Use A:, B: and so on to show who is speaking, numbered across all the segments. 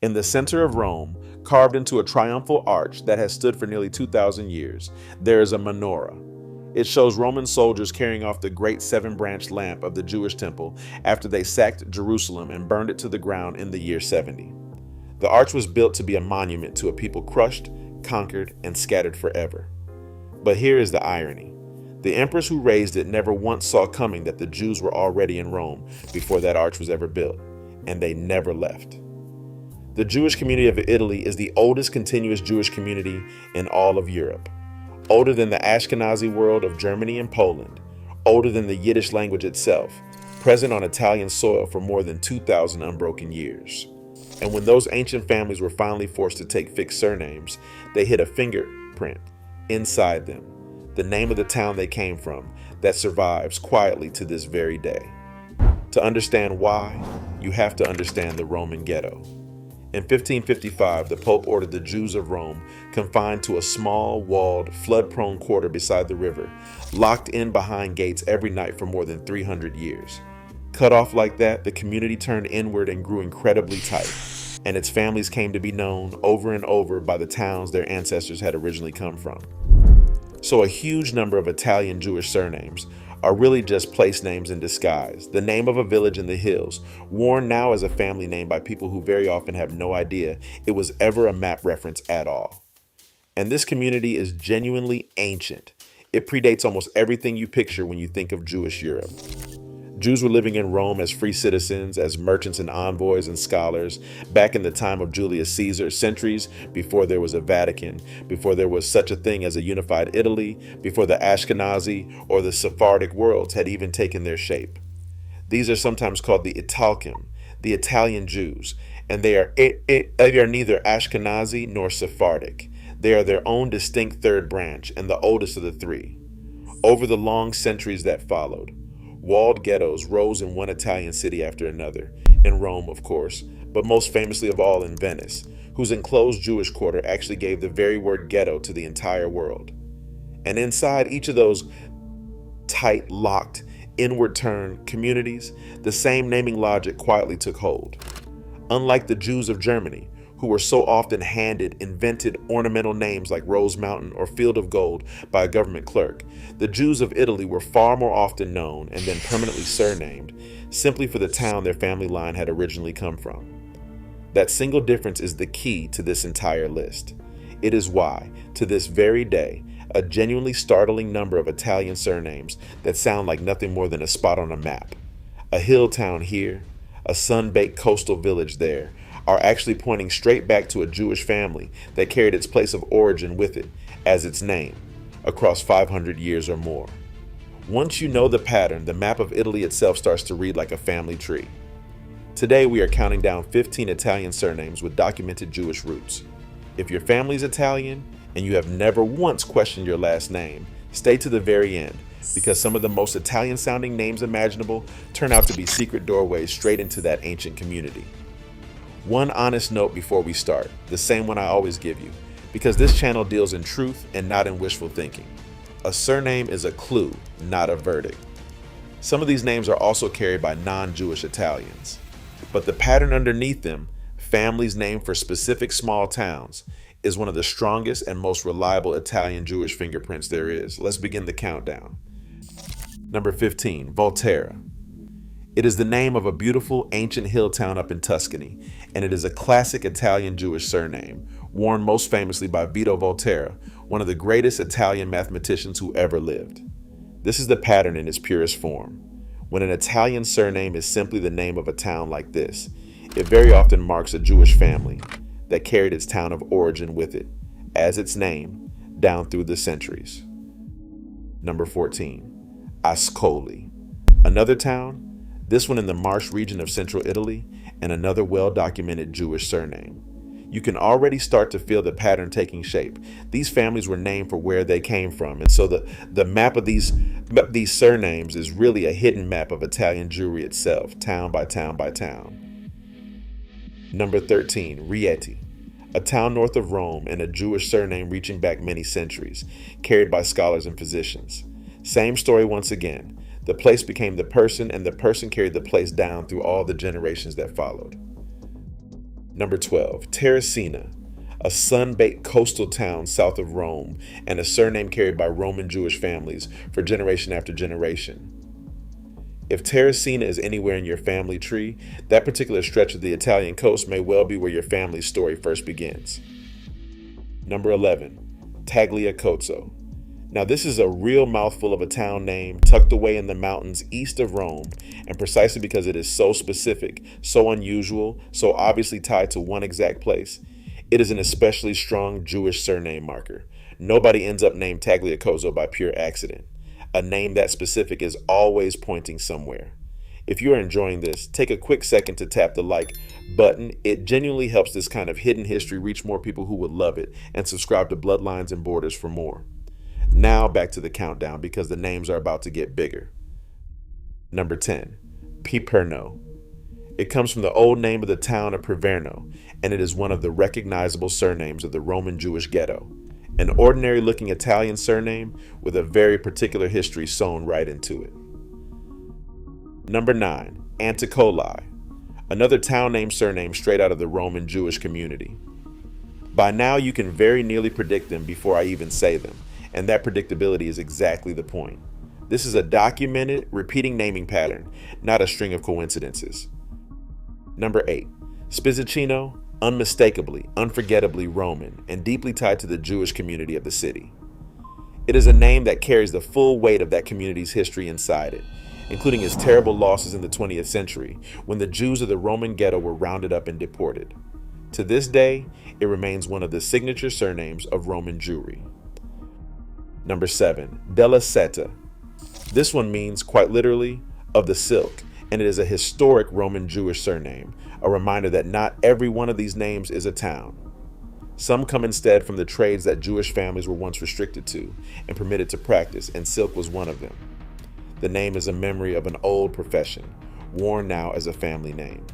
A: In the center of Rome, carved into a triumphal arch that has stood for nearly 2,000 years, there is a menorah. It shows Roman soldiers carrying off the great seven-branched lamp of the Jewish temple after they sacked Jerusalem and burned it to the ground in the year 70. The arch was built to be a monument to a people crushed, conquered, and scattered forever. But here is the irony. The emperors who raised it never once saw coming that the Jews were already in Rome before that arch was ever built, and they never left. The Jewish community of Italy is the oldest continuous Jewish community in all of Europe. Older than the Ashkenazi world of Germany and Poland, older than the Yiddish language itself, present on Italian soil for more than 2,000 unbroken years. And when those ancient families were finally forced to take fixed surnames, they hid a fingerprint inside them, the name of the town they came from, that survives quietly to this very day. To understand why, you have to understand the Roman ghetto. In 1555, the Pope ordered the Jews of Rome confined to a small, walled, flood-prone quarter beside the river, locked in behind gates every night for more than 300 years. Cut off like that, the community turned inward and grew incredibly tight, and its families came to be known over and over by the towns their ancestors had originally come from. So a huge number of Italian Jewish surnames are really just place names in disguise, the name of a village in the hills, worn now as a family name by people who very often have no idea it was ever a map reference at all. And this community is genuinely ancient. It predates almost everything you picture when you think of Jewish Europe. Jews were living in Rome as free citizens, as merchants and envoys and scholars, back in the time of Julius Caesar, centuries before there was a Vatican, before there was such a thing as a unified Italy, before the Ashkenazi or the Sephardic worlds had even taken their shape. These are sometimes called the Italkim, the Italian Jews, and they are neither Ashkenazi nor Sephardic. They are their own distinct third branch and the oldest of the three. Over the long centuries that followed, walled ghettos rose in one Italian city after another, in Rome, of course, but most famously of all in Venice, whose enclosed Jewish quarter actually gave the very word ghetto to the entire world. And inside each of those tight, locked, inward-turned communities, the same naming logic quietly took hold. Unlike the Jews of Germany, who were so often handed invented ornamental names like Rose Mountain or Field of Gold by a government clerk, the Jews of Italy were far more often known and then permanently surnamed, simply for the town their family line had originally come from. That single difference is the key to this entire list. It is why, to this very day, a genuinely startling number of Italian surnames that sound like nothing more than a spot on a map, a hill town here, a sun-baked coastal village there, are actually pointing straight back to a Jewish family that carried its place of origin with it as its name across 500 years or more. Once you know the pattern, the map of Italy itself starts to read like a family tree. Today we are counting down 15 Italian surnames with documented Jewish roots. If your family's Italian and you have never once questioned your last name, stay to the very end, because some of the most Italian sounding names imaginable turn out to be secret doorways straight into that ancient community. One honest note before we start, the same one I always give you, because this channel deals in truth and not in wishful thinking. A surname is a clue, not a verdict. Some of these names are also carried by non-Jewish Italians, but the pattern underneath them, families named for specific small towns, is one of the strongest and most reliable Italian Jewish fingerprints there is. Let's begin the countdown. Number 15, Volterra. It is the name of a beautiful ancient hill town up in Tuscany, and it is a classic Italian Jewish surname, worn most famously by Vito Volterra, one of the greatest Italian mathematicians who ever lived. This is the pattern in its purest form. When an Italian surname is simply the name of a town like this, it very often marks a Jewish family that carried its town of origin with it, as its name, down through the centuries. Number 14, Ascoli. Another town, this one in the Marche region of central Italy, and another well-documented Jewish surname. You can already start to feel the pattern taking shape. These families were named for where they came from, and so the map of these surnames is really a hidden map of Italian Jewry itself, town by town by town. Number 13, Rieti. A town north of Rome and a Jewish surname reaching back many centuries, carried by scholars and physicians. Same story once again. The place became the person, and the person carried the place down through all the generations that followed. Number 12, Terracina, a sun-baked coastal town south of Rome and a surname carried by Roman Jewish families for generation after generation. If Terracina is anywhere in your family tree, that particular stretch of the Italian coast may well be where your family's story first begins. Number 11, Tagliacozzo. Now this is a real mouthful of a town name tucked away in the mountains east of Rome, and precisely because it is so specific, so unusual, so obviously tied to one exact place, it is an especially strong Jewish surname marker. Nobody ends up named Tagliacozzo by pure accident. A name that specific is always pointing somewhere. If you are enjoying this, take a quick second to tap the like button. It genuinely helps this kind of hidden history reach more people who would love it, and subscribe to Bloodlines and Borders for more. Now back to the countdown because the names are about to get bigger. Number 10, Piperno. It comes from the old name of the town of Priverno, and it is one of the recognizable surnames of the Roman Jewish ghetto. An ordinary looking Italian surname with a very particular history sewn right into it. Number 9, Anticoli, another town name surname straight out of the Roman Jewish community. By now you can very nearly predict them before I even say them, and that predictability is exactly the point. This is a documented, repeating naming pattern, not a string of coincidences. Number 8, Spizzicino, unmistakably, unforgettably Roman, and deeply tied to the Jewish community of the city. It is a name that carries the full weight of that community's history inside it, including its terrible losses in the 20th century, when the Jews of the Roman ghetto were rounded up and deported. To this day, it remains one of the signature surnames of Roman Jewry. Number 7, Della Seta. This one means, quite literally, of the silk, and it is a historic Roman Jewish surname, a reminder that not every one of these names is a town. Some come instead from the trades that Jewish families were once restricted to and permitted to practice, and silk was one of them. The name is a memory of an old profession, worn now as a family name.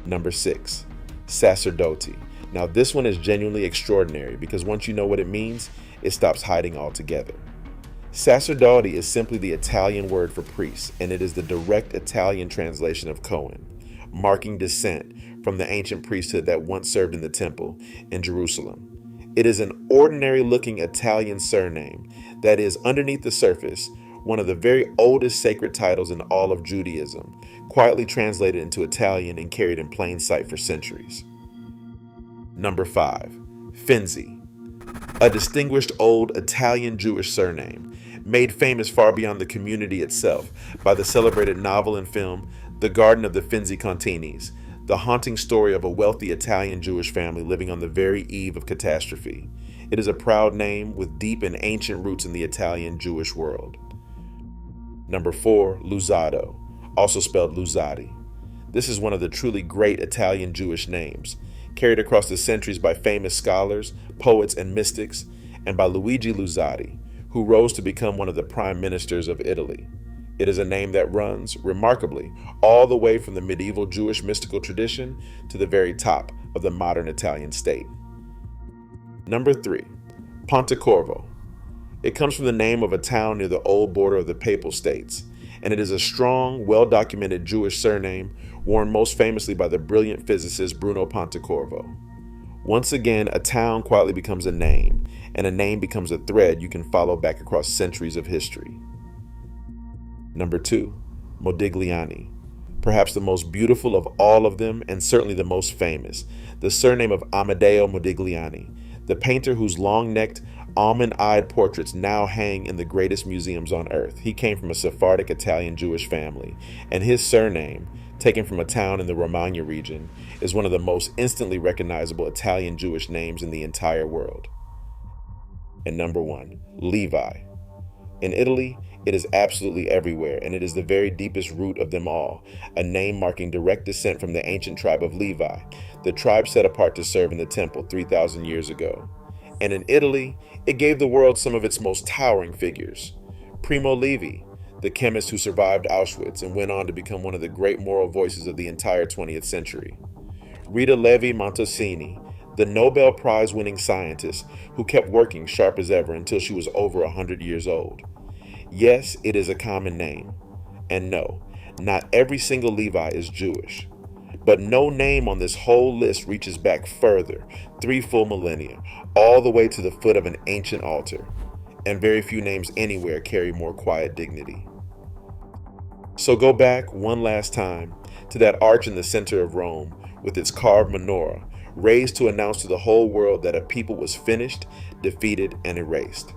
A: Number 6, Sacerdoti. Now this one is genuinely extraordinary because once you know what it means, it stops hiding altogether. Sacerdoti is simply the Italian word for priest, and it is the direct Italian translation of Cohen, marking descent from the ancient priesthood that once served in the temple in Jerusalem. It is an ordinary looking Italian surname that is, underneath the surface, one of the very oldest sacred titles in all of Judaism, quietly translated into Italian and carried in plain sight for centuries. Number 5, Finzi. A distinguished old Italian Jewish surname, made famous far beyond the community itself by the celebrated novel and film The Garden of the Finzi Continis, the haunting story of a wealthy Italian Jewish family living on the very eve of catastrophe. It is a proud name with deep and ancient roots in the Italian Jewish world. Number 4, Luzzado, also spelled Luzzati. This is one of the truly great Italian Jewish names, carried across the centuries by famous scholars, poets, and mystics, and by Luigi Luzzati, who rose to become one of the prime ministers of Italy. It is a name that runs, remarkably, all the way from the medieval Jewish mystical tradition to the very top of the modern Italian state. Number 3, Pontecorvo. It comes from the name of a town near the old border of the Papal States, and it is a strong, well-documented Jewish surname worn most famously by the brilliant physicist Bruno Pontecorvo. Once again, a town quietly becomes a name, and a name becomes a thread you can follow back across centuries of history. Number 2, Modigliani. Perhaps the most beautiful of all of them, and certainly the most famous, the surname of Amedeo Modigliani, the painter whose long-necked, almond-eyed portraits now hang in the greatest museums on earth. He came from a Sephardic Italian Jewish family, and his surname, taken from a town in the Romagna region, is one of the most instantly recognizable Italian Jewish names in the entire world. And number 1, Levi. In Italy, it is absolutely everywhere, and it is the very deepest root of them all, a name marking direct descent from the ancient tribe of Levi, the tribe set apart to serve in the temple 3,000 years ago. And in Italy, it gave the world some of its most towering figures. Primo Levi, the chemist who survived Auschwitz and went on to become one of the great moral voices of the entire 20th century. Rita Levi-Montalcini, the Nobel Prize-winning scientist who kept working sharp as ever until she was over 100 years old. Yes, it is a common name. And no, not every single Levi is Jewish. But no name on this whole list reaches back further, 3 full millennia, all the way to the foot of an ancient altar. And very few names anywhere carry more quiet dignity. So go back one last time to that arch in the center of Rome with its carved menorah, raised to announce to the whole world that a people was finished, defeated, and erased.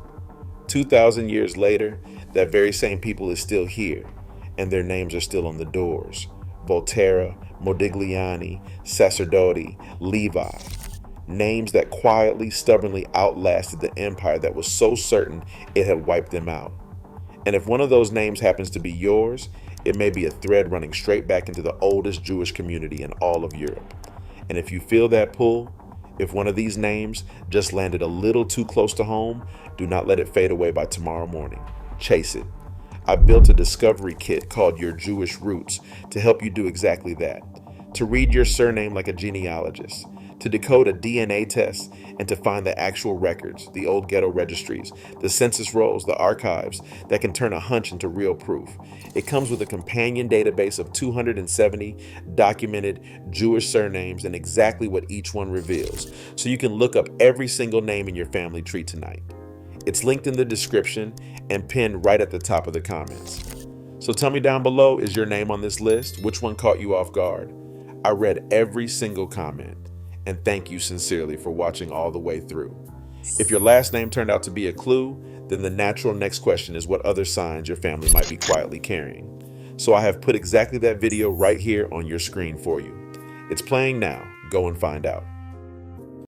A: 2,000 years later, that very same people is still here, and their names are still on the doors. Volterra, Modigliani, Sacerdoti, Levi. Names that quietly, stubbornly outlasted the empire that was so certain it had wiped them out. And if one of those names happens to be yours, it may be a thread running straight back into the oldest Jewish community in all of Europe. And if you feel that pull, if one of these names just landed a little too close to home, do not let it fade away by tomorrow morning. Chase it. I built a discovery kit called Your Jewish Roots to help you do exactly that. To read your surname like a genealogist, to decode a DNA test, and to find the actual records, the old ghetto registries, the census rolls, the archives that can turn a hunch into real proof. It comes with a companion database of 270 documented Jewish surnames and exactly what each one reveals, so you can look up every single name in your family tree tonight. It's linked in the description and pinned right at the top of the comments. So tell me down below, is your name on this list? Which one caught you off guard? I read every single comment, and thank you sincerely for watching all the way through. If your last name turned out to be a clue, then the natural next question is what other signs your family might be quietly carrying. So I have put exactly that video right here on your screen for you. It's playing now. Go and find out.